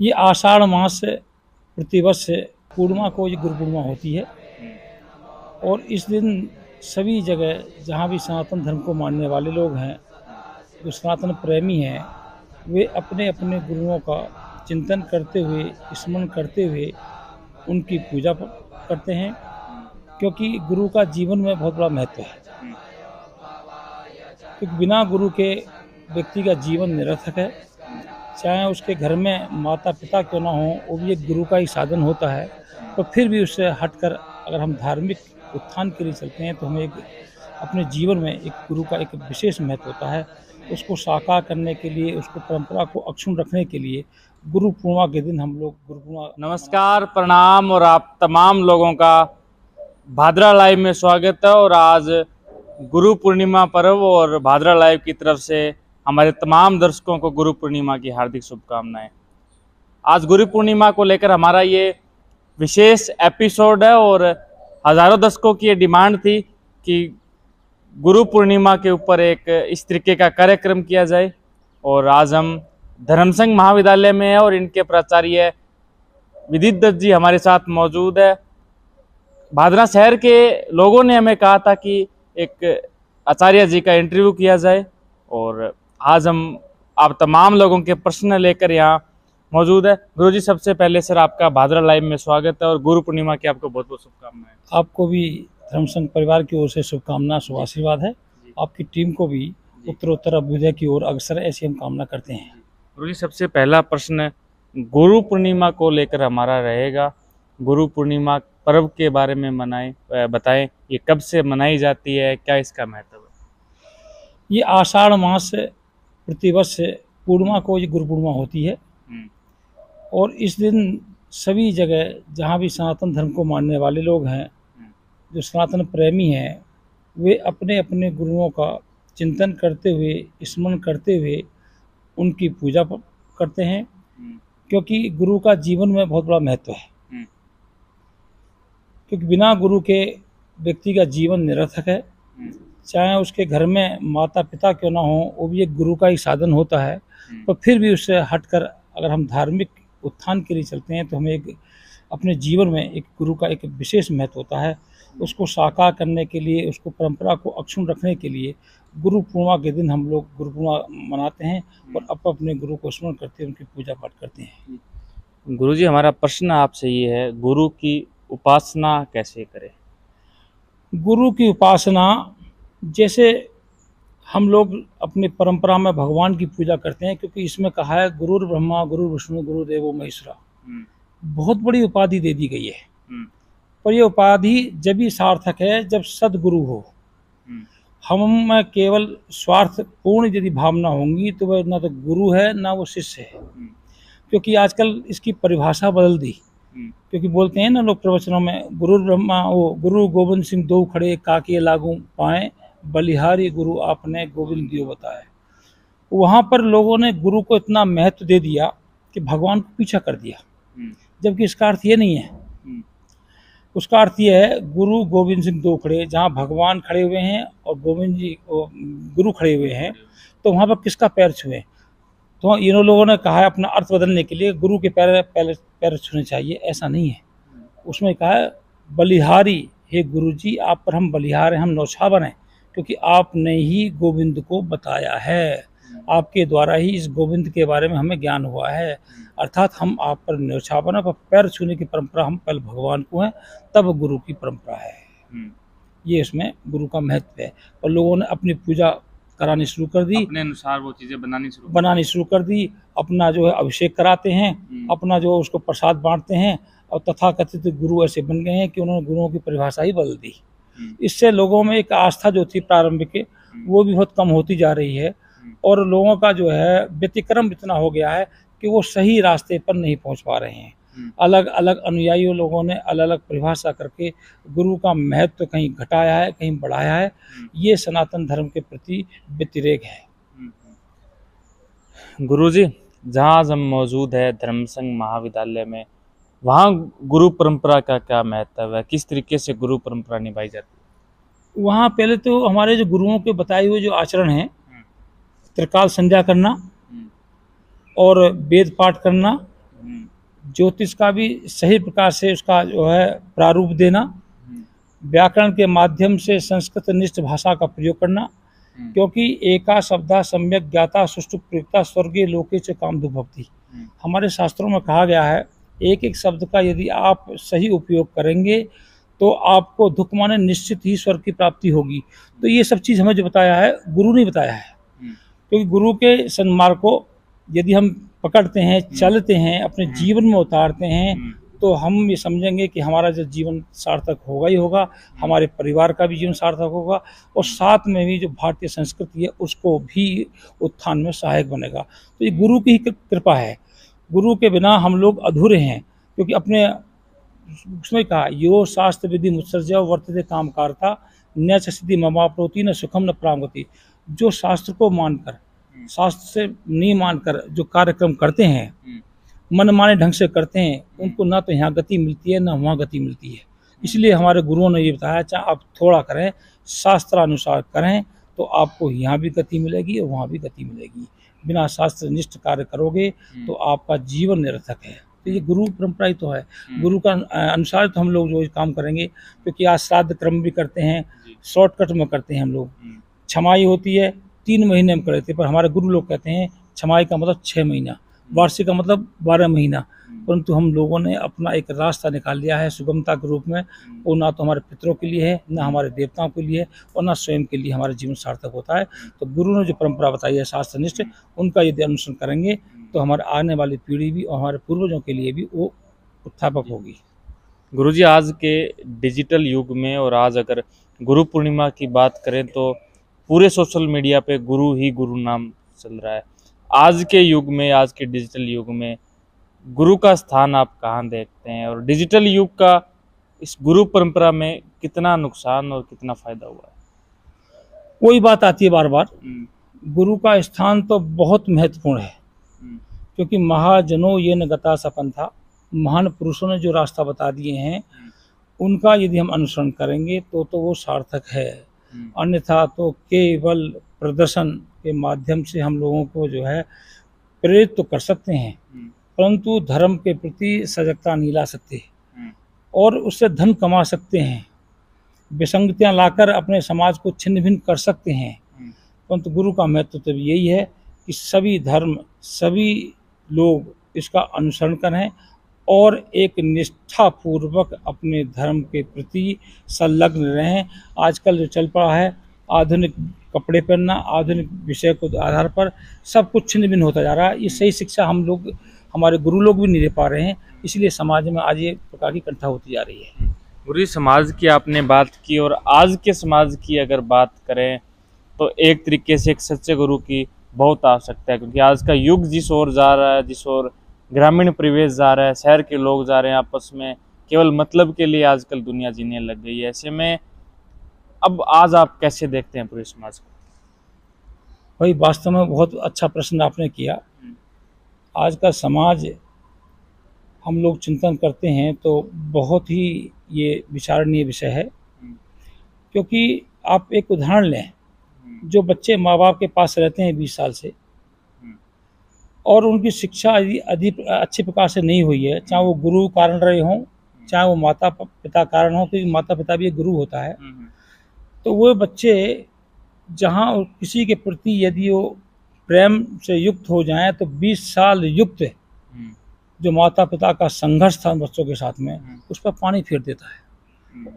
ये आषाढ़ मास प्रतिवर्ष पूर्णिमा को ये गुरु पूर्णिमा होती है और इस दिन सभी जगह जहाँ भी सनातन धर्म को मानने वाले लोग हैं, जो सनातन प्रेमी हैं, वे अपने अपने गुरुओं का चिंतन करते हुए, स्मरण करते हुए उनकी पूजा करते हैं, क्योंकि गुरु का जीवन में बहुत बड़ा महत्व है। क्योंकि बिना गुरु के व्यक्ति का जीवन निरर्थक है। चाहे उसके घर में माता पिता क्यों ना हो, वो भी एक गुरु का ही साधन होता है। तो फिर भी उससे हटकर अगर हम धार्मिक उत्थान के लिए चलते हैं तो हमें अपने जीवन में एक गुरु का एक विशेष महत्व होता है। उसको साकार करने के लिए, उसको परंपरा को अक्षुण्ण रखने के लिए गुरु पूर्णिमा के दिन हम लोग गुरु पूर्णिमा। नमस्कार, प्रणाम और आप तमाम लोगों का भादरा लाइव में स्वागत है। और आज गुरु पूर्णिमा पर्व और भादरा लाइव की तरफ से हमारे तमाम दर्शकों को गुरु पूर्णिमा की हार्दिक शुभकामनाएं। आज गुरु पूर्णिमा को लेकर हमारा ये विशेष एपिसोड है और हजारों दर्शकों की ये डिमांड थी कि गुरु पूर्णिमा के ऊपर एक इस तरीके का कार्यक्रम किया जाए। और आज हम धर्मसंघ महाविद्यालय में है और इनके प्राचार्य विदित दत्त जी हमारे साथ मौजूद है। भादरा शहर के लोगों ने हमें कहा था कि एक आचार्य जी का इंटरव्यू किया जाए और आज हम आप तमाम लोगों के प्रश्न लेकर यहाँ मौजूद है। गुरुजी, सबसे पहले सर आपका भादरा लाइव में स्वागत है और गुरु पूर्णिमा की आपको बहुत बहुत शुभकामनाएं। आपको भी धर्मसंघ परिवार की ओर से शुभकामना, शुभ आशीर्वाद है। आपकी टीम को भी उत्तरोत्तर अभ्युदय की ओर अग्रसर ऐसी हम कामना करते हैं। गुरुजी, सबसे पहला प्रश्न गुरु पूर्णिमा को लेकर हमारा रहेगा। गुरु पूर्णिमा पर्व के बारे में बताएं, ये कब से मनाई जाती है, क्या इसका महत्व है? ये आषाढ़ मास प्रतिवर्ष पूर्णिमा को ये गुरु पूर्णिमा होती है और इस दिन सभी जगह जहाँ भी सनातन धर्म को मानने वाले लोग हैं, जो सनातन प्रेमी हैं, वे अपने अपने गुरुओं का चिंतन करते हुए, स्मरण करते हुए उनकी पूजा करते हैं, क्योंकि गुरु का जीवन में बहुत बड़ा महत्व है। क्योंकि बिना गुरु के व्यक्ति का जीवन निरर्थक है। चाहे उसके घर में माता पिता क्यों ना हो, वो भी एक गुरु का ही साधन होता है। तो फिर भी उससे हटकर अगर हम धार्मिक उत्थान के लिए चलते हैं तो हमें अपने जीवन में एक गुरु का एक विशेष महत्व होता है। उसको साकार करने के लिए, उसको परंपरा को अक्षुण्ण रखने के लिए गुरु पूर्णिमा के दिन हम लोग गुरु पूर्णिमा मनाते हैं और अपने गुरु को स्मरण करते हैं, उनकी पूजा पाठ करते हैं। गुरुजी, हमारा प्रश्न आपसे ये है, गुरु की उपासना कैसे करें? गुरु की उपासना, जैसे हम लोग अपनी परंपरा में भगवान की पूजा करते हैं, क्योंकि इसमें कहा है गुरुर ब्रह्मा गुरु विष्णु गुरु देवो महेश्वरा। बहुत बड़ी उपाधि दे दी गई है, पर यह उपाधि जब भी सार्थक है जब सदगुरु हो। हम में केवल स्वार्थ पूर्ण यदि भावना होंगी तो वह ना तो गुरु है ना वो शिष्य है। क्योंकि आजकल इसकी परिभाषा बदल दी, क्योंकि बोलते हैं ना लोग प्रवचनों में, गुरु ब्रह्मा गुरु गोविंद सिंह दो खड़े काके लागू पाए, बलिहारी गुरु आपने गोविंद दियो बताए। वहाँ पर लोगों ने गुरु को इतना महत्व दे दिया कि भगवान को पीछा कर दिया, जबकि इसका अर्थ ये नहीं है। उसका अर्थ ये है, गुरु गोविंद सिंह दो खड़े, जहाँ भगवान खड़े हुए हैं और गोविंद जी गुरु खड़े हुए हैं, तो वहाँ पर किसका पैर छुए? तो इन लोगों ने कहा है अपना अर्थ बदलने के लिए गुरु के पैर छूने चाहिए, ऐसा नहीं है। उसमें कहा है बलिहारी, हे गुरु जी आप पर हम बलिहार हैं, हम नौछावर हैं, क्योंकि आपने ही गोविंद को बताया है, आपके द्वारा ही इस गोविंद के बारे में हमें ज्ञान हुआ है। अर्थात हम आप पर न्यौछावर हैं, पर पैर छूने की परंपरा हम पहले भगवान को है, तब गुरु की परंपरा है। ये इसमें गुरु का महत्व है। और लोगों ने अपनी पूजा करानी शुरू कर दी, अपने अनुसार वो चीजें बनानी शुरू कर दी। अपना जो है अभिषेक कराते हैं, अपना जो उसको प्रसाद बांटते हैं, और तथाकथित गुरु ऐसे बन गए हैं कि उन्होंने गुरुओं की परिभाषा ही बदल दी। इससे लोगों में एक आस्था जो थी प्रारंभिक, वो भी बहुत कम होती जा रही है और लोगों का जो है व्यतिक्रम इतना हो गया है कि वो सही रास्ते पर नहीं पहुंच पा रहे हैं। अलग अलग अनुयायियों लोगों ने अलग अलग परिभाषा करके गुरु का महत्व कहीं घटाया है, कहीं बढ़ाया है। ये सनातन धर्म के प्रति व्यतिरेक है। गुरुजी, जहाँ हम मौजूद है धर्मसंघ महाविद्यालय में, वहाँ गुरु परंपरा का क्या महत्व है? किस तरीके से गुरु परंपरा निभाई जाती है? वहाँ पहले तो हमारे जो गुरुओं के बताए हुए जो आचरण हैं, त्रिकाल संध्या करना और वेद पाठ करना ज्योतिष का भी सही प्रकार से उसका जो है प्रारूप देना, व्याकरण के माध्यम से संस्कृत निष्ठ भाषा का प्रयोग करना, क्योंकि एका शब्दा सम्यक ज्ञाता सुष्टु प्रयुक्ता स्वर्गीय लोके च कामधु भवति। हमारे शास्त्रों में कहा गया है एक एक शब्द का यदि आप सही उपयोग करेंगे तो आपको दुख माने निश्चित ही स्वर्ग की प्राप्ति होगी। तो ये सब चीज़ हमें जो बताया है गुरु ने बताया है, क्योंकि गुरु के सन्मार्ग को यदि हम पकड़ते हैं, चलते हैं, अपने जीवन में उतारते हैं तो हम ये समझेंगे कि हमारा जो जीवन सार्थक होगा ही होगा, हमारे परिवार का भी जीवन सार्थक होगा और साथ में भी जो भारतीय संस्कृति है उसको भी उत्थान में सहायक बनेगा। तो ये गुरु की ही कृपा है, गुरु के बिना हम लोग अधूरे हैं। क्योंकि अपने उसमें कहा यो शास्त्र विधि मुत्सर्जय वर्तते काम कारता न च सिद्धि ममाप्नोति न सुखम न प्राप्नोति। जो शास्त्र को मानकर, शास्त्र से नहीं मानकर जो कार्यक्रम करते हैं, मन माने ढंग से करते हैं, उनको ना तो यहाँ गति मिलती है ना वहाँ गति मिलती है। इसलिए हमारे गुरुओं ने ये बताया चाहे आप थोड़ा करें, शास्त्रानुसार करें तो आपको यहाँ भी गति मिलेगी और वहाँ भी गति मिलेगी। बिना शास्त्र निष्ठ कार्य करोगे तो आपका जीवन निरर्थक है। तो ये गुरु परंपरा ही तो है, गुरु का अनुसार तो हम लोग जो काम करेंगे। क्योंकि आज श्राद्ध क्रम भी करते हैं, शॉर्टकट में करते हैं हम लोग। छमाई होती है 3 महीने में करते, पर हमारे गुरु लोग कहते हैं छमाई का मतलब 6 महीना, वार्षिक का मतलब 12 महीना। परंतु हम लोगों ने अपना एक रास्ता निकाल लिया है सुगमता के रूप में, वो ना तो हमारे पितरों के लिए है, ना हमारे देवताओं के लिए और ना स्वयं के लिए हमारा जीवन सार्थक होता है। तो गुरु ने जो परंपरा बताई है शास्त्रनिष्ठ, उनका यदि अनुसरण करेंगे तो हमारे आने वाली पीढ़ी भी और हमारे पूर्वजों के लिए भी वो उत्थापक होगी। गुरुजी, आज के डिजिटल युग में और आज अगर गुरु पूर्णिमा की बात करें तो पूरे सोशल मीडिया पे गुरु ही गुरु नाम चल रहा है। आज के युग में, आज के डिजिटल युग में गुरु का स्थान आप कहाँ देखते हैं और डिजिटल युग का इस गुरु परंपरा में कितना नुकसान और कितना फायदा हुआ है? वही बात आती है बार बार, गुरु का स्थान तो बहुत महत्वपूर्ण है, क्योंकि महाजनों ये न गता सपन था, महान पुरुषों ने जो रास्ता बता दिए हैं उनका यदि हम अनुसरण करेंगे तो वो सार्थक है। अन्यथा तो केवल प्रदर्शन के माध्यम से हम लोगों को जो है प्रेरित तो कर सकते हैं, परंतु धर्म के प्रति सजगता नहीं ला सकते और उससे धन कमा सकते हैं, विसंगतियां लाकर अपने समाज को छिन्न भिन्न कर सकते हैं। परंतु गुरु का महत्व तो यही है कि सभी धर्म, सभी लोग इसका अनुसरण करें और एक निष्ठापूर्वक अपने धर्म के प्रति संलग्न रहें। आजकल जो चल पड़ा है आधुनिक कपड़े पहनना, आधुनिक विषय को आधार पर सब कुछ छिन्न भिन्न होता जा रहा है। ये सही शिक्षा हम लोग, हमारे गुरु लोग भी नहीं दे पा रहे हैं, इसलिए समाज में आज ये प्रकार की कंठा होती जा रही है। गुरु, समाज की आपने बात की और आज के समाज की अगर बात करें तो एक तरीके से एक सच्चे गुरु की बहुत आवश्यकता है, क्योंकि आज का युग जिस ओर जा रहा है, जिस ओर ग्रामीण परिवेश जा रहा है, शहर के लोग जा रहे हैं आपस में केवल मतलब के लिए आजकल दुनिया जीने लग गई है। ऐसे में अब आज आप कैसे देखते हैं पूरे समाज को? भाई वास्तव में बहुत अच्छा प्रश्न आपने किया। आज का समाज हम लोग चिंतन करते हैं तो बहुत ही ये विचारणीय विषय है, क्योंकि आप एक उदाहरण लें, जो बच्चे माँ बाप के पास रहते हैं 20 साल से और उनकी शिक्षा यदि अधिक अच्छे प्रकार से नहीं हुई है, चाहे वो गुरु कारण रहे हों, चाहे वो माता पिता कारण हो, क्योंकि माता पिता भी एक गुरु होता है, तो वो बच्चे जहाँ किसी के प्रति यदि वो प्रेम से युक्त हो जाएं तो 20 साल युक्त जो माता पिता का संघर्ष था बच्चों के साथ में, उस पर पानी फेर देता है,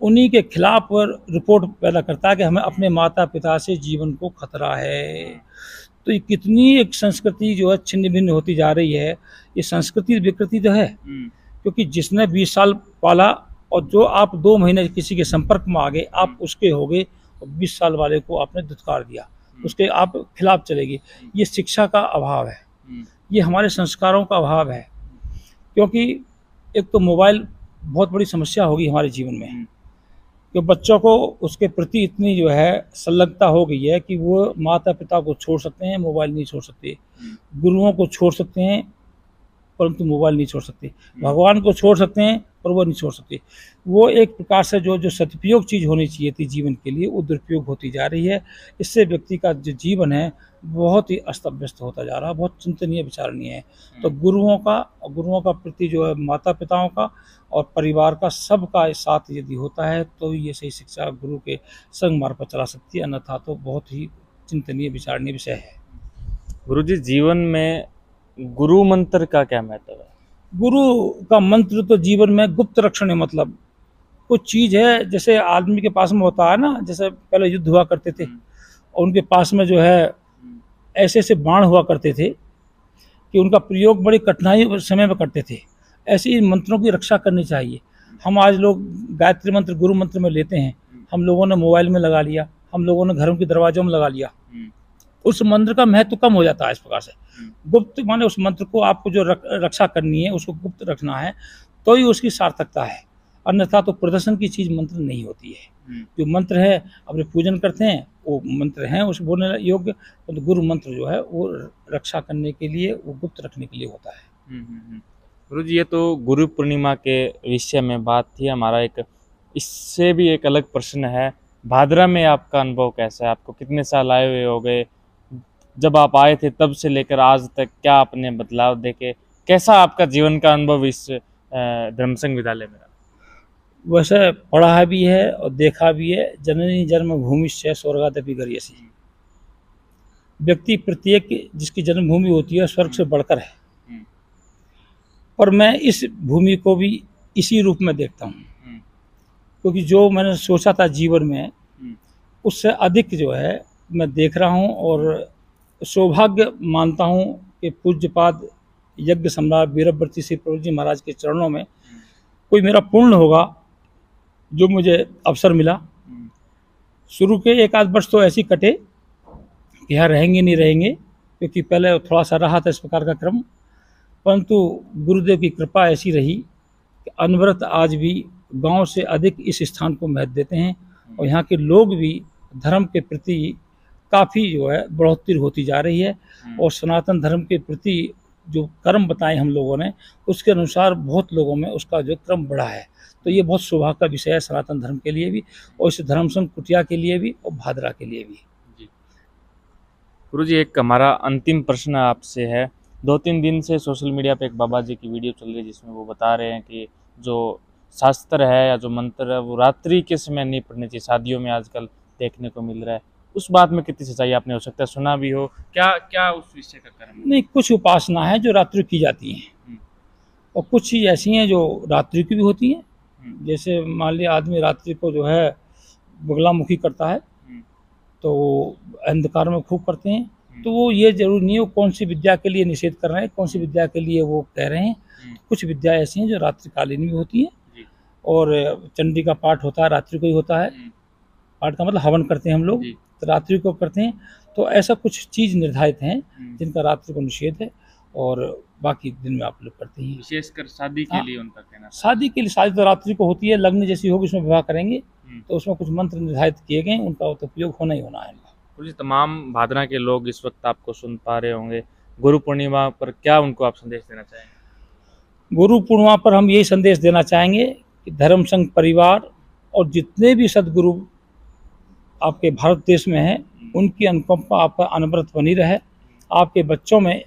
उन्हीं के खिलाफ रिपोर्ट पैदा करता है कि हमें अपने माता पिता से जीवन को खतरा है। तो ये कितनी एक संस्कृति जो है छिन्न भिन्न होती जा रही है। ये संस्कृति विकृति तो है, क्योंकि जिसने 20 साल पाला और जो आप 2 महीने किसी के संपर्क में आ गए, आप उसके हो गए और 20 साल वाले को आपने दुत्कार दिया, उसके आप खिलाफ चलेगी। ये शिक्षा का अभाव है, ये हमारे संस्कारों का अभाव है, क्योंकि एक तो मोबाइल बहुत बड़ी समस्या होगी हमारे जीवन में, कि बच्चों को उसके प्रति इतनी जो है संलग्नता हो गई है कि वो माता पिता को छोड़ सकते हैं, मोबाइल नहीं छोड़ सकते, गुरुओं को छोड़ सकते हैं, परंतु मोबाइल नहीं छोड़ सकते। भगवान को छोड़ सकते हैं पर वो नहीं छोड़ सकते। वो एक प्रकार से जो सदुपयोग चीज़ होनी चाहिए थी जीवन के लिए, वो दुरुपयोग होती जा रही है। इससे व्यक्ति का जो जीवन है बहुत ही अस्त व्यस्त होता जा रहा है, बहुत चिंतनीय विचारणीय है। तो गुरुओं का प्रति जो है माता पिताओं का और परिवार का सबका साथ यदि होता है तो ये सही शिक्षा गुरु के संग मार्ग पर चला सकती है, अन्यथा तो बहुत ही चिंतनीय विचारणीय विषय है। गुरुजी, जीवन में गुरु मंत्र का क्या महत्व है? गुरु का मंत्र तो जीवन में गुप्त रक्षण है। मतलब कुछ चीज़ है, जैसे आदमी के पास में होता है ना, जैसे पहले युद्ध हुआ करते थे और उनके पास में जो है ऐसे ऐसे बाण हुआ करते थे कि उनका प्रयोग बड़ी कठिनाई समय में करते थे। ऐसे ही मंत्रों की रक्षा करनी चाहिए। हम आज लोग गायत्री मंत्र गुरु मंत्र में लेते हैं, हम लोगों ने मोबाइल में लगा लिया, हम लोगों ने घरों के दरवाजों में लगा लिया, उस मंत्र का महत्व कम हो जाता है। इस प्रकार से गुप्त माने उस मंत्र को आपको जो रक्षा करनी है उसको गुप्त रखना है तो ही उसकी सार्थकता है, अन्यथा तो प्रदर्शन की चीज़ मंत्र नहीं होती है। जो मंत्र है अपने पूजन करते हैं वो मंत्र हैं उस बोलने योग्य, तो गुरु मंत्र जो है वो रक्षा करने के लिए, वो गुप्त रखने के लिए होता है। गुरुजी, ये तो गुरु पूर्णिमा के विषय में बात थी। हमारा एक इससे भी एक अलग प्रश्न है, भादरा में आपका अनुभव कैसा है? आपको कितने साल आए हुए हो गए? जब आप आए थे तब से लेकर आज तक क्या आपने बदलाव देखे? कैसा आपका जीवन का अनुभव इस धर्मसंघ विद्यालय में? वैसे पढ़ा भी है और देखा भी है। जननी जन्मभूमिश्च स्वर्गादपि गरीयसी। व्यक्ति प्रत्येक जिसकी जन्मभूमि होती है स्वर्ग से बढ़कर है, पर मैं इस भूमि को भी इसी रूप में देखता हूँ, क्योंकि जो मैंने सोचा था जीवन में उससे अधिक जो है मैं देख रहा हूँ। और सौभाग्य मानता हूँ कि पूज्यपाद यज्ञ सम्राट वीरव्रती श्री प्रभु जी महाराज के चरणों में कोई मेरा पूर्ण होगा जो मुझे अवसर मिला। शुरू के एक आध वर्ष तो ऐसे ही कटे कि यहाँ रहेंगे नहीं रहेंगे, क्योंकि पहले थोड़ा सा रहा था इस प्रकार का क्रम, परंतु गुरुदेव की कृपा ऐसी रही कि अनवरत आज भी गांव से अधिक इस स्थान को महत्व देते हैं और यहाँ के लोग भी धर्म के प्रति काफ़ी जो है बढ़ोतरी होती जा रही है। और सनातन धर्म के प्रति जो कर्म बताए हम लोगों ने उसके अनुसार बहुत लोगों में उसका जो क्रम बढ़ा है। तो ये बहुत सौभाग्य का विषय है सनातन धर्म के लिए भी और इस धर्म संघ कुटिया के लिए भी और भादरा के लिए भी। गुरुजी, एक हमारा अंतिम प्रश्न आपसे है। 2-3 दिन से सोशल मीडिया पे एक बाबा जी की वीडियो चल रही है जिसमें वो बता रहे हैं कि जो शास्त्र है या जो मंत्र है वो रात्रि के समय नहीं पढ़ने चाहिए। शादियों में आजकल देखने को मिल रहा है, उस बात में कितनी सच्चाई? आपने हो सकता है सुना भी हो, क्या उस विषय का कर्म? नहीं, कुछ उपासना है जो रात्रि की जाती हैं और कुछ चीज़ ऐसी हैं जो रात्रि की भी होती हैं। जैसे मान लिया आदमी रात्रि को जो है बगलामुखी करता है तो अंधकार में खूब करते हैं, तो वो ये जरूरी नहीं है वो कौन सी विद्या के लिए निषेध कर रहे हैं, कौन सी विद्या के लिए वो कह रहे हैं। कुछ विद्या ऐसी हैं जो रात्रिकालीन भी होती हैं और चंडी का पाठ होता है रात्रि को ही होता है। पाठ का मतलब हवन करते हैं हम लोग, तो रात्रि को करते हैं। तो ऐसा कुछ चीज़ निर्धारित हैं जिनका रात्रि को निषेध है और बाकी दिन में आप लोग करते हैं। विशेषकर शादी के लिए उनका कहना? शादी के लिए, शादी तो रात्रि को होती है, लग्न जैसी होगी उसमें विवाह करेंगे तो उसमें कुछ मंत्र निर्धारित किए गए, उनका तो उपयोग होना ही होना है। गुरुजी, तमाम भादरा के लोग इस वक्त आपको सुन पा रहे होंगे, गुरु पूर्णिमा पर क्या उनको आप संदेश देना चाहेंगे? गुरु पूर्णिमा पर हम यही संदेश देना चाहेंगे कि धर्म संघ परिवार और जितने भी सदगुरु आपके भारत देश में हैं उनकी अनुकंपा आप पर अनवरत बनी रहे, आपके बच्चों में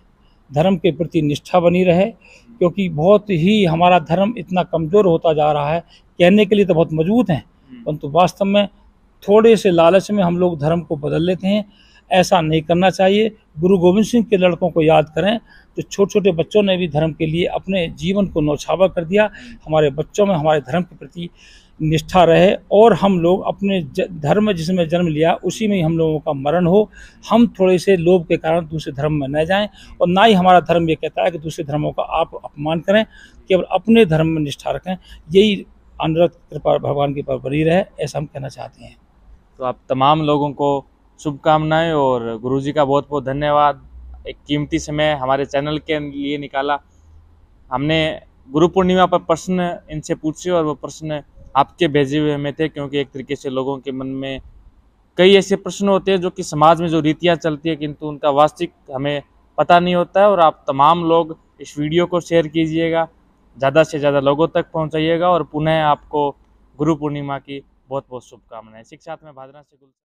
धर्म के प्रति निष्ठा बनी रहे, क्योंकि बहुत ही हमारा धर्म इतना कमज़ोर होता जा रहा है। कहने के लिए तो बहुत मजबूत हैं परंतु वास्तव में थोड़े से लालच में हम लोग धर्म को बदल लेते हैं। ऐसा नहीं करना चाहिए। गुरु गोविंद सिंह के लड़कों को याद करें, तो छोटे छोटे बच्चों ने भी धर्म के लिए अपने जीवन को न्यौछावर कर दिया। हमारे बच्चों में हमारे धर्म के प्रति निष्ठा रहे और हम लोग अपने धर्म जिसमें जन्म लिया उसी में ही हम लोगों का मरण हो। हम थोड़े से लोभ के कारण दूसरे धर्म में न जाएं और ना ही हमारा धर्म ये कहता है कि दूसरे धर्मों का आप अपमान करें, केवल अपने धर्म में निष्ठा रखें। यही अनवरत कृपा भगवान की पर बनी रहे, ऐसा हम कहना चाहते हैं। तो आप तमाम लोगों को शुभकामनाएं और गुरुजी का बहुत बहुत धन्यवाद। एक कीमती समय हमारे चैनल के लिए निकाला। हमने गुरु पूर्णिमा पर प्रश्न इनसे पूछे और वो प्रश्न आपके भेजे हुए में थे, क्योंकि एक तरीके से लोगों के मन में कई ऐसे प्रश्न होते हैं जो कि समाज में जो रीतियाँ चलती है किंतु उनका वास्तविक हमें पता नहीं होता है। और आप तमाम लोग इस वीडियो को शेयर कीजिएगा, ज़्यादा से ज़्यादा लोगों तक पहुँचाइएगा और पुनः आपको गुरु पूर्णिमा की बहुत बहुत शुभकामनाएं। शिक्षार्थ में भादरा से